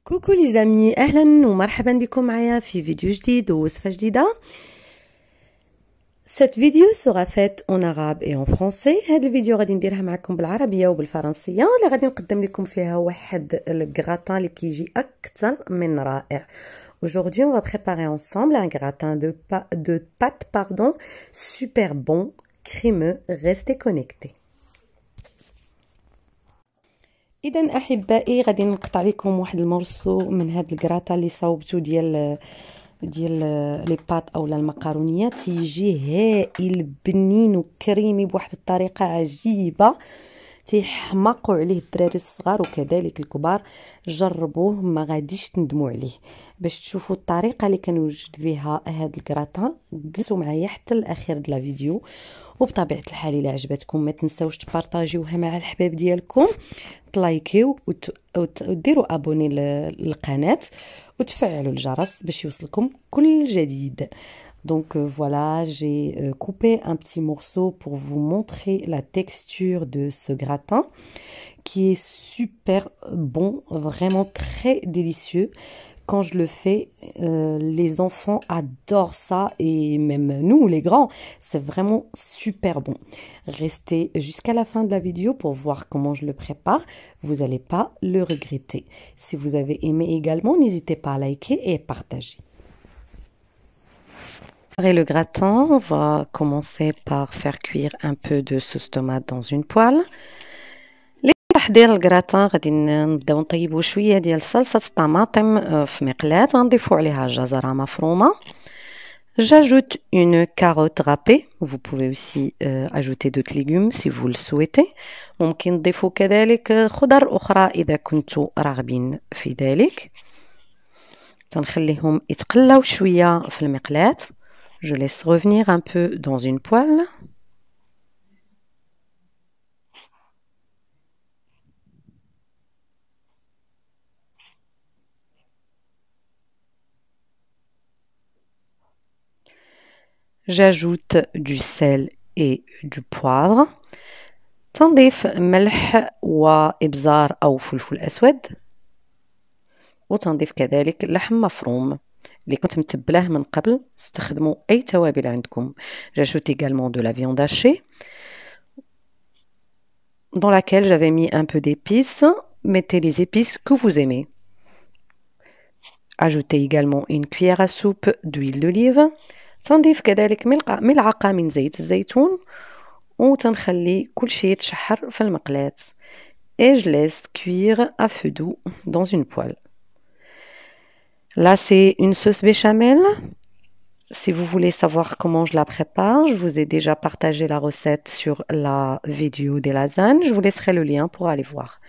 كوكو لي زامي، اهلا ومرحبا بكم معايا في فيديو جديد ووصفه جديده. Cette vidéo sera faite en arabe et en français. هاد الفيديو غادي نديرها معكم بالعربيه وبالفرنسيه، اللي غادي نقدم لكم فيها واحد الكراتان اللي كيجي اكثر من رائع. Aujourd'hui, on va préparer ensemble un gratin de pâtes, super bon, crémeux. Restez connectés. اذا احبائي غادي نقطع لكم واحد المرسو من هاد الكراطه اللي صاوبتو ديال لي بات اولا المقارونيه. تيجي هائل بنين وكريمي بواحد الطريقه عجيبه، تيحماقوا عليه الدراري الصغار وكذلك الكبار. جربوه ما غاديش تندموا عليه. باش تشوفوا الطريقه اللي كنوجد بها هاد الكراطه جلسوا معايا حتى الاخير د الفيديو. وبطبيعه الحال الا عجبتكم ما تنساوش تبارطاجيوها مع الحباب ديالكم، تلايكيو وديروا ابوني للقناه وتفعلوا الجرس باش يوصلكم كل جديد. Donc voilà, j'ai coupé un petit morceau pour vous montrer la texture de ce gratin qui est super bon, vraiment très délicieux. Quand je le fais, les enfants adorent ça et même nous les grands, c'est vraiment super bon. Restez jusqu'à la fin de la vidéo pour voir comment je le prépare, vous n'allez pas le regretter. Si vous avez aimé également, n'hésitez pas à liker et partager. Le gratin, on va commencer par faire cuire un peu de sauce tomate dans une poêle. تحضير الكراتان غادي نبداو نطيبوا شويه ديال صلصه الطماطم في مقلاة، غنضيفوا عليها جزره مفرومه. J'ajoute une carotte râpée. Vous pouvez aussi ajouter d'autres légumes si vous le souhaitez. ممكن تضيفوا كذلك خضر اخرى اذا كنتوا راغبين في ذلك. تنخليهم يتقلاو شويه في المقلاة. Je laisse revenir un peu dans une poêle. J'ajoute du sel et du poivre. تنضيف ملح وإبزار أو فلفل أسود، وتنضيف كذلك لحم مفروم اللي كنت متبلاه من قبل. استخدموا أي توابل عندكم. J'ajoute également de la viande hachée dans laquelle j'avais mis un peu d'épices. Mettez les épices que vous aimez. Ajoutez également une cuillère à soupe d'huile d'olive. تنضيف كذلك ملعقة من زيت الزيتون وتنخلي كل شيء يتشحر في المقلاة. Et je laisse cuire à feu doux dans une poêle. Là, c'est une sauce béchamel. Si vous voulez savoir comment je la prépare, je vous ai déjà partagé la recette sur la vidéo des lasagnes. Je vous laisserai le lien pour aller voir.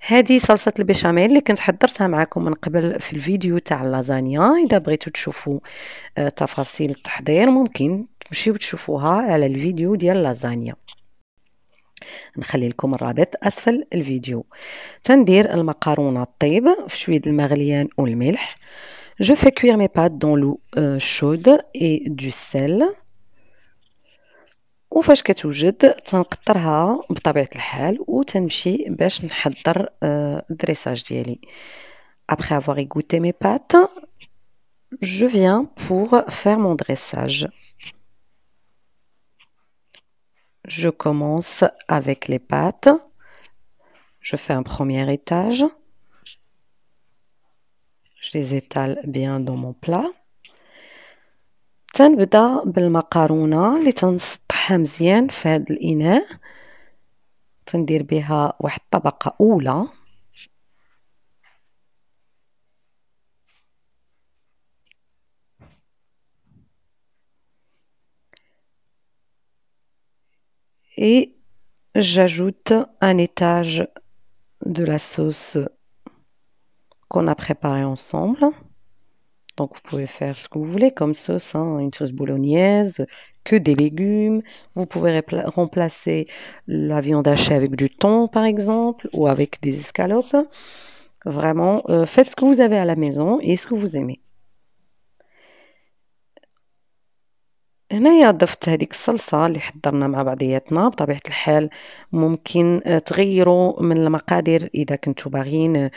هذه صلصة البيشاميل اللي كنت حضرتها معكم من قبل في الفيديو تاع اللازانيا. إذا بغيتوا تشوفوا تفاصيل التحضير ممكن تمشيو تشوفوها على الفيديو ديال اللازانيا. نخلي لكم الرابط أسفل الفيديو. تندير المقارونة الطيب في شوية المغليان والملح. Je fais cuire mes pâtes dans l'eau chaude et du sel. وفاش كتوجد تنقطرها بطبيعة الحال وتنمشي باش نحضر الدريساج ديالي. Après avoir égoutté mes pâtes, je viens pour faire mon dressage. Je commence avec les pâtes. Je fais un premier étage. Je les étale bien dans mon plat. تنبدا بالمقارونه اللي تنسطحها مزيان في هذا الاناء. تندير بها واحد الطبقه اولى. Et j'ajoute un étage de la sauce qu'on a préparée ensemble. Donc vous pouvez faire ce que vous voulez comme sauce, hein, une sauce bolognaise, que des légumes. Vous pouvez remplacer la viande hachée avec du thon par exemple, ou avec des escalopes. Vraiment, faites ce que vous avez à la maison et ce que vous aimez. هنايا ضفت هذيك الصلصة اللي حضرنا مع بعضياتنا. بطبيعة الحال ممكن تغيروا من المقادير إذا كنتوا باغيين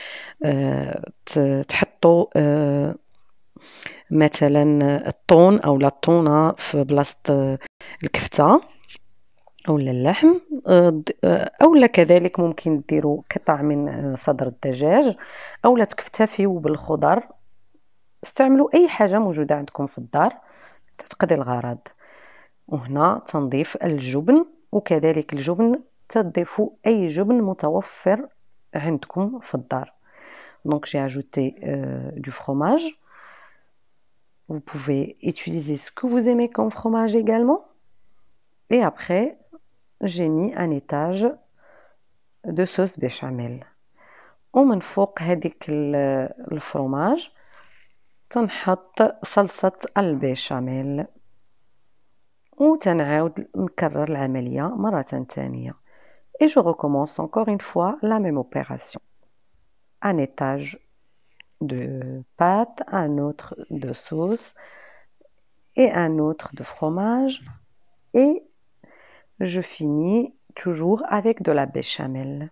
تحطوا مثلا الطون أو الطونة في بلاصة الكفتة أو اللحم، أو كذلك ممكن ديروا قطع من صدر الدجاج أو تكفتفيو بالخضر. استعملوا أي حاجة موجودة عندكم في الدار تقضي الغرض. وهنا تنضيف الجبن، وكذلك الجبن تضيفوا أي جبن متوفر عندكم في الدار. Donc j'ai ajouté du fromage. Vous pouvez utiliser ce que vous aimez comme fromage également. Et après, j'ai mis un étage de sauce béchamel. ومن فوق هذيك الفرماج تنحط صلصة البيشاميل وتنعاود نكرر العملية مرة ثانية. Et je recommence encore une fois la même opération. Un étage de pâte, un autre de sauce et un autre de fromage. Et je finis toujours avec de la béchamel.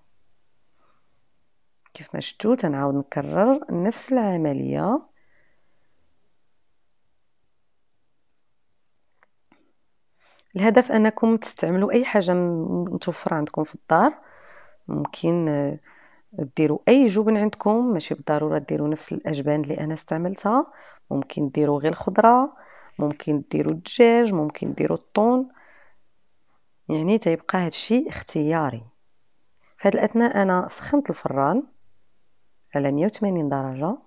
كيف ما شفتوا تنعاود نكرر نفس العملية. الهدف أنكم تستعملوا أي حاجة متوفرة عندكم في الدار. ممكن ديروا أي جبن عندكم، ماشي بالضرورة ديروا نفس الأجبان اللي أنا استعملتها. ممكن ديروا غير الخضرة، ممكن ديروا الدجاج، ممكن ديروا الطون، يعني تيبقى هادشي اختياري. في هاد الأثناء أنا سخنت الفران على 180 درجة.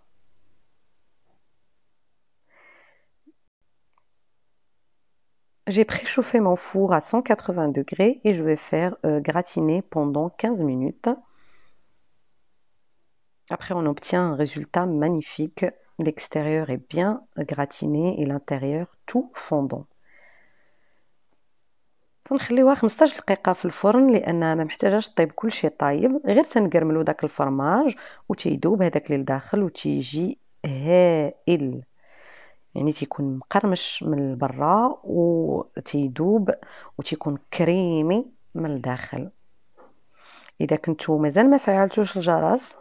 J'ai préchauffé mon four à 180 degrés et je vais faire gratiner pendant 15 minutes. Après, on obtient un résultat magnifique. L'extérieur est bien gratiné et l'intérieur tout fondant. تنخليوها 15 دقيقة في الفرن لأن ما محتاجاش طيب كل شيء طايب، غير تنقرملو داك الفرماج وتيذوب هذاك اللي لداخل وتيجي هائل. يعني تيكون مقرمش من برا وتيذوب وتيكون كريمي من الداخل. إذا كنتو مازال ما فعلتوش الجرس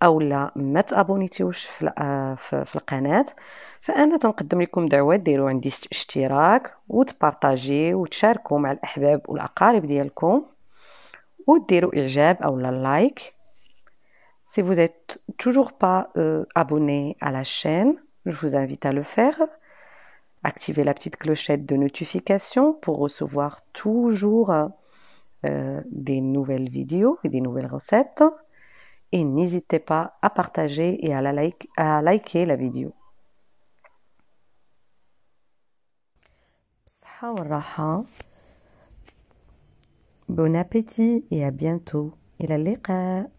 او لا ما تابونيتيوش في القناه، فانا تنقدم لكم دعوه ديروا عندي اشتراك وتبارطاجي وتشاركوا مع الاحباب والاقارب ديالكم وديروا اعجاب او لايك. Si vous êtes toujours pas abonné à la chaîne, je vous invite à le faire. Activez la petite clochette de notification pour recevoir toujours des nouvelles vidéos et des nouvelles recettes. Et n'hésitez pas à partager et à liker la vidéo. بالصحة والراحة. Bon appétit et à bientôt. إلى اللقاء.